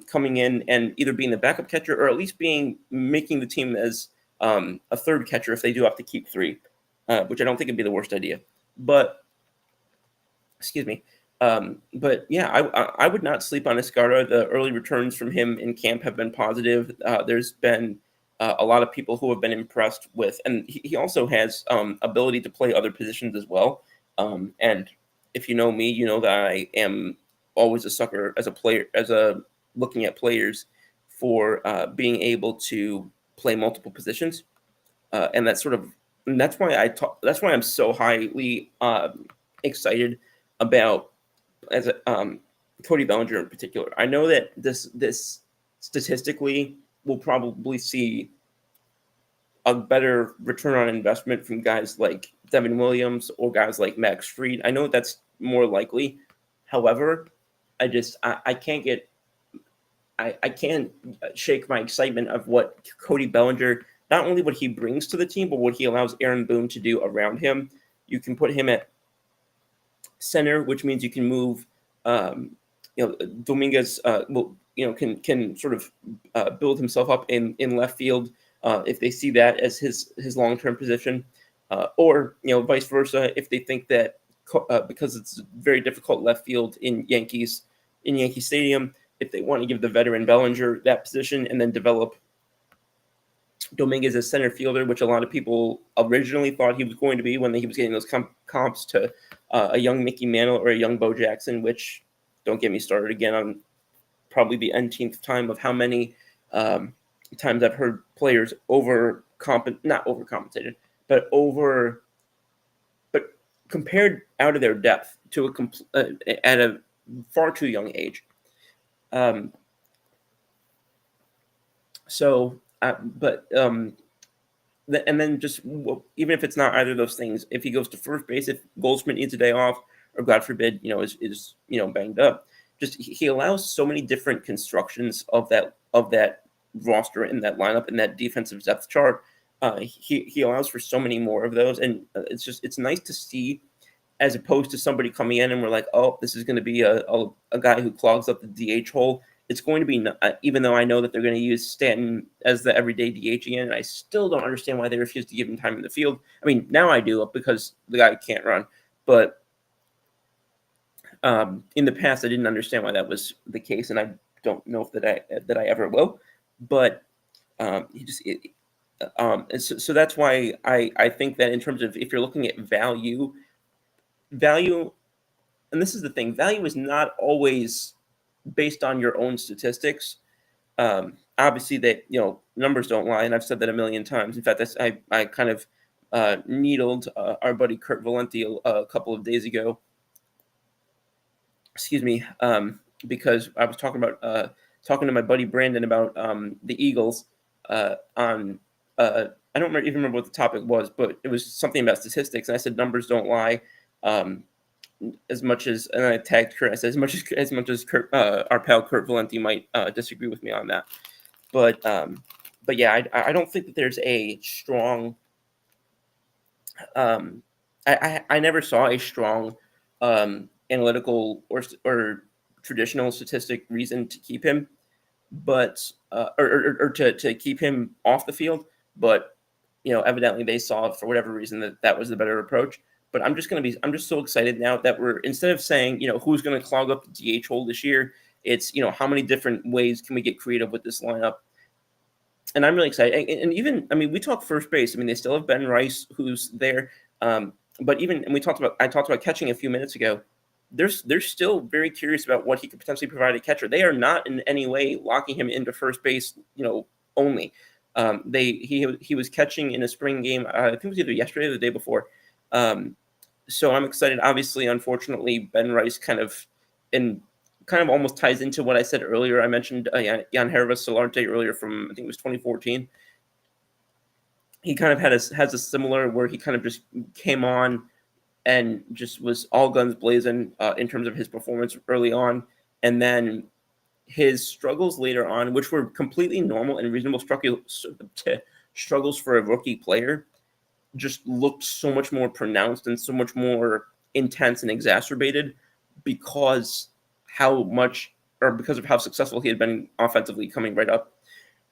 coming in and either being the backup catcher, or at least making the team as a third catcher if they do have to keep 3, which I don't think would be the worst idea. But excuse me. But yeah, I would not sleep on Escarda. The early returns from him in camp have been positive. There's been a lot of people who have been impressed with, and he also has ability to play other positions as well. And if you know me, you know that I am always a sucker as a player, looking at players for being able to play multiple positions, and that's why that's why I'm so highly excited about Cody Bellinger in particular. I know that this statistically will probably see a better return on investment from guys like Devin Williams or guys like Max Fried. I know that's more likely. However, I can't shake my excitement of what Cody Bellinger, not only what he brings to the team, but what he allows Aaron Boone to do around him. You can put him at center, which means you can move, Dominguez, can sort of build himself up in left field if they see that as his long-term position, or vice versa if they think that because it's very difficult left field in Yankee Stadium, if they want to give the veteran Bellinger that position and then develop Dominguez as center fielder, which a lot of people originally thought he was going to be when he was getting those comps to a young Mickey Mantle or a young Bo Jackson, which, don't get me started again on probably the ntth time of how many times I've heard players not overcompensated, but compared out of their depth to at a far too young age. So, and then just even if it's not either of those things, if he goes to first base, if Goldschmidt needs a day off, or God forbid, is banged up, just he allows so many different constructions of that roster in that lineup and that defensive depth chart. He allows for so many more of those, and it's nice to see, as opposed to somebody coming in and we're like, oh, this is going to be a guy who clogs up the DH hole. It's going to be, even though I know that they're going to use Stanton as the everyday DH again, and I still don't understand why they refuse to give him time in the field. I mean, now I do, because the guy can't run. But in the past, I didn't understand why that was the case, and I don't know if that I ever will. But so that's why I think that in terms of, if you're looking at value, and this is the thing, value is not always based on your own statistics. Obviously, that numbers don't lie, and I've said that a million times. In fact, I kind of needled our buddy Kurt Valenti a couple of days ago. Excuse me, because I was talking to my buddy Brandon about the Eagles on. I don't even remember what the topic was, but it was something about statistics, and I said numbers don't lie. As much as, and I tagged Kurt, I said as much as Kurt, our pal Kurt Valenti might disagree with me on that, but yeah, I don't think that there's a strong. I never saw a strong analytical or traditional statistic reason to keep him, but or to keep him off the field, but evidently they saw, for whatever reason, that was the better approach. But I'm just so excited now that we're, instead of saying, who's going to clog up the DH hole this year, it's, how many different ways can we get creative with this lineup? And I'm really excited. And even, I mean, we talk first base. I mean, they still have Ben Rice, who's there. But even, and I talked about catching a few minutes ago. They're still very curious about what he could potentially provide a catcher. They are not in any way locking him into first base, only. He was catching in a spring game. I think it was either yesterday or the day before. So I'm excited. Obviously, unfortunately, Ben Rice kind of almost ties into what I said earlier. I mentioned Yangervis Solarte earlier from, I think it was 2014. He kind of has a similar, where he kind of just came on and just was all guns blazing in terms of his performance early on, and then his struggles later on, which were completely normal and reasonable struggles for a rookie player, just looked so much more pronounced and so much more intense and exacerbated because of how successful he had been offensively coming right up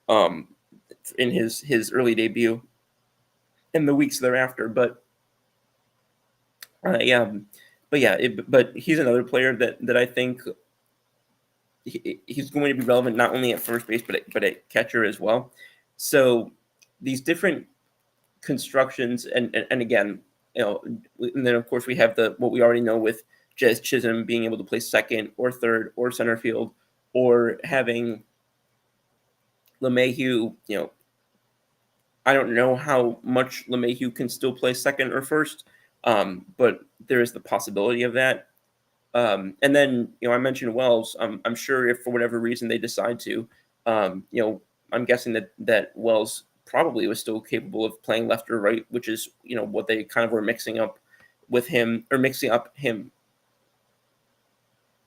in his early debut and the weeks thereafter. But he's another player that I think he's going to be relevant not only at first base but at catcher as well. So these different constructions, and again, and then of course we have what we already know with Jazz Chisholm being able to play second or third or center field, or having LeMahieu. I don't know how much LeMahieu can still play second or first, but there is the possibility of that. And then I mentioned Wells. I'm sure if for whatever reason they decide to, I'm guessing that Wells probably was still capable of playing left or right, which is what they kind of were mixing up with him, or mixing up him.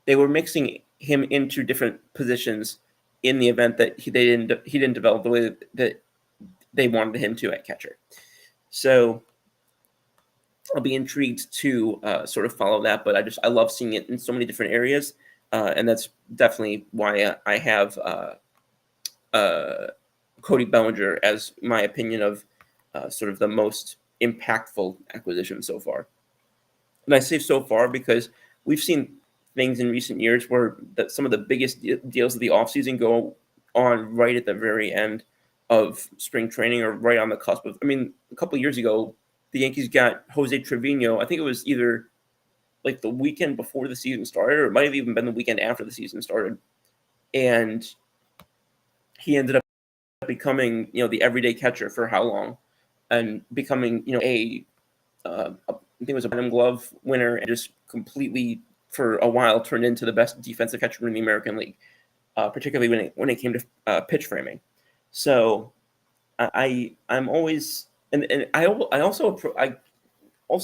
They were mixing him into different positions in the event that he didn't develop the way that they wanted him to at catcher. So I'll be intrigued to sort of follow that, but I love seeing it in so many different areas, and that's definitely why I have Cody Bellinger as my opinion of sort of the most impactful acquisition so far. And I say so far because we've seen things in recent years where some of the biggest deals of the offseason go on right at the very end of spring training, or right on the cusp of. I mean, a couple of years ago, the Yankees got Jose Trevino. I think it was either like the weekend before the season started, or it might have even been the weekend after the season started. And he ended up becoming, the everyday catcher for how long, and becoming, I think it was a Platinum Glove winner, and just completely for a while turned into the best defensive catcher in the American League, particularly when it came to pitch framing. So I'm always and I also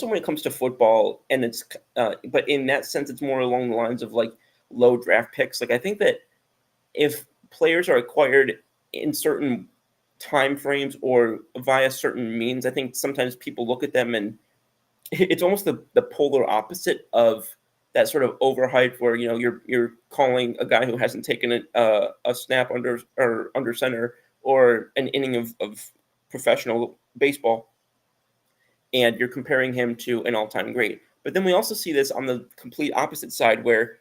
when it comes to football, and it's but in that sense it's more along the lines of like low draft picks. Like I think that if players are acquired in certain time frames or via certain means, I think sometimes people look at them and it's almost the polar opposite of that sort of overhype where you're calling a guy who hasn't taken a snap under center or an inning of professional baseball, and you're comparing him to an all-time great. But then we also see this on the complete opposite side where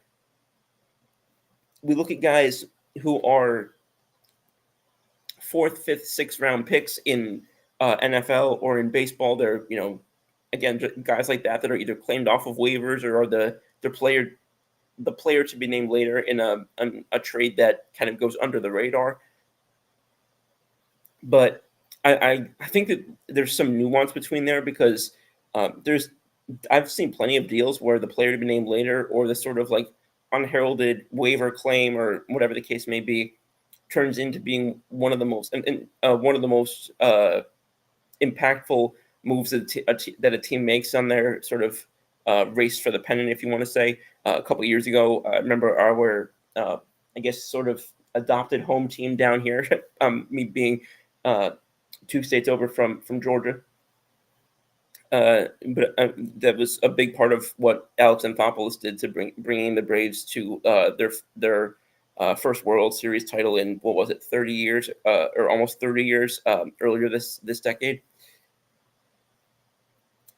we look at guys who are fourth, fifth, sixth round picks in NFL or in baseball. They're again guys like that are either claimed off of waivers or are the player to be named later in a trade that kind of goes under the radar. But I think that there's some nuance between there because I've seen plenty of deals where the player to be named later or the sort of like unheralded waiver claim or whatever the case may be turns into being one of the most impactful moves that a team makes on their sort of race for the pennant, if you want to say. A couple of years ago, I remember our I guess sort of adopted home team down here, me being 2 states over from Georgia. But that was a big part of what Alex Anthopoulos did to bringing the Braves to their first World Series title in what was it, 30 years or almost 30 years earlier this decade.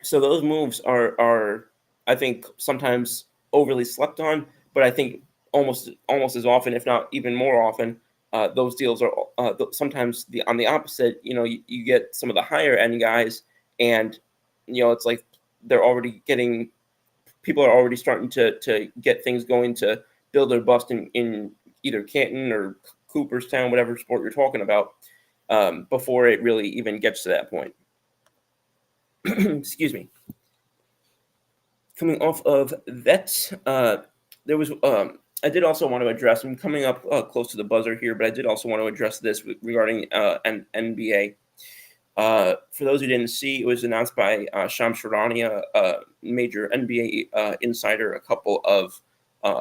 So those moves are I think sometimes overly slept on, but I think almost as often, if not even more often, those deals are sometimes on the opposite. You get some of the higher end guys, and it's like they're already getting people are already starting to get things going to build or bust in either Canton or Cooperstown, whatever sport you're talking about, before it really even gets to that point. Excuse me. Coming off of that, there was. I did also want to address. I'm coming up close to the buzzer here, but I did also want to address this regarding NBA. For those who didn't see, it was announced by Shams Charania, a major NBA insider, a couple of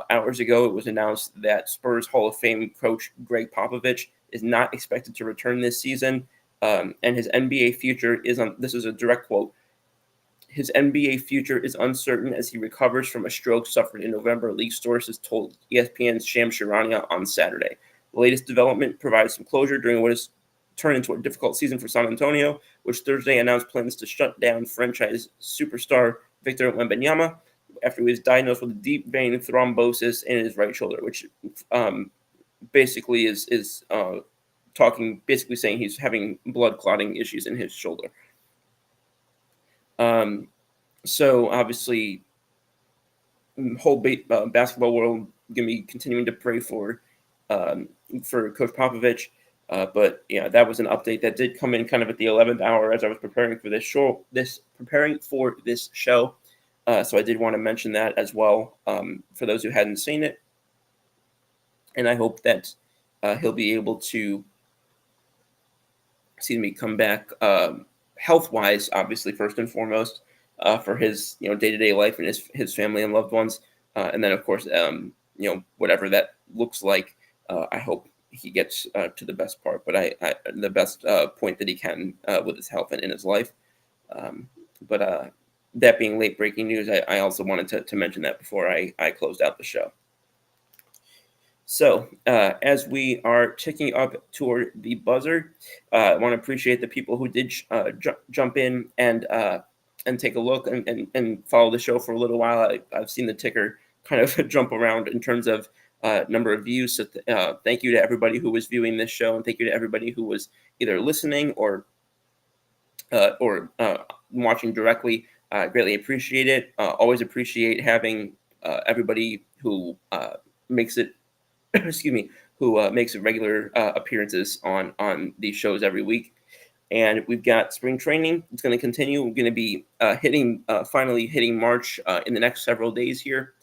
hours ago. It was announced that Spurs Hall of Fame coach Greg Popovich is not expected to return this season, and his NBA future is on. This is a direct quote. His NBA future is uncertain as he recovers from a stroke suffered in November, league sources told ESPN's Shams Charania on Saturday. The latest development provides some closure during what has turned into a difficult season for San Antonio, which Thursday announced plans to shut down franchise superstar Victor Wembanyama after he was diagnosed with a deep vein thrombosis in his right shoulder, which basically is basically saying he's having blood clotting issues in his shoulder. So obviously, whole basketball world gonna be continuing to pray for Coach Popovich. But yeah, that was an update that did come in kind of at the 11th hour as I was preparing for this show. So I did want to mention that as well for those who hadn't seen it, and I hope that he'll be able to, come back health-wise, obviously first and foremost, for his day-to-day life and his family and loved ones, and then of course whatever that looks like. I hope he gets to the best part, but the best point that he can with his health and in his life. But that being late breaking news, I also wanted to mention that before I closed out the show. So as we are ticking up toward the buzzer, I want to appreciate the people who did jump in and take a look and follow the show for a little while. I've seen the ticker kind of jump around in terms of number of views. So thank you to everybody who was viewing this show, and thank you to everybody who was either listening or watching directly. I greatly appreciate it. Always appreciate having everybody who makes it who makes regular appearances on these shows every week. And we've got spring training. It's going to continue. We're going to be finally hitting March in the next several days here.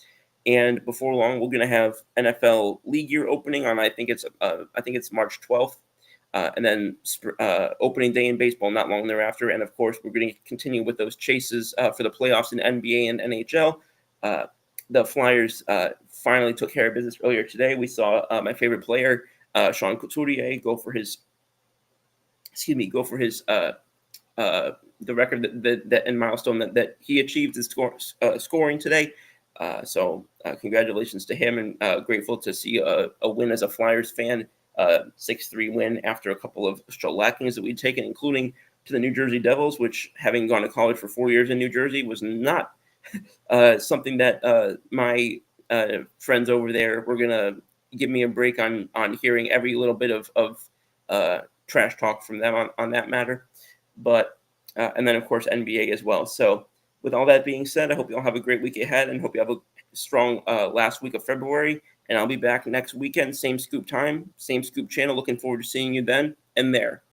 And before long, we're going to have NFL league year opening on I think it's March 12th. and then opening day in baseball not long thereafter. And of course, we're going to continue with those chases for the playoffs in NBA and NHL. The Flyers finally took care of business earlier today. We saw my favorite player, Sean Couturier, go for his the record that and milestone that he achieved is scoring today. So congratulations to him, and grateful to see a win as a Flyers fan. 6-3 win after a couple of shellackings that we'd taken, including to the New Jersey Devils, which, having gone to college for 4 years in New Jersey, was not something that my friends over there were gonna give me a break on hearing every little bit of trash talk from them on that matter. But and then of course NBA as well. So with all that being said, I hope you all have a great week ahead, and hope you have a strong last week of February. And I'll be back next weekend, same scoop time, same scoop channel. Looking forward to seeing you then and there.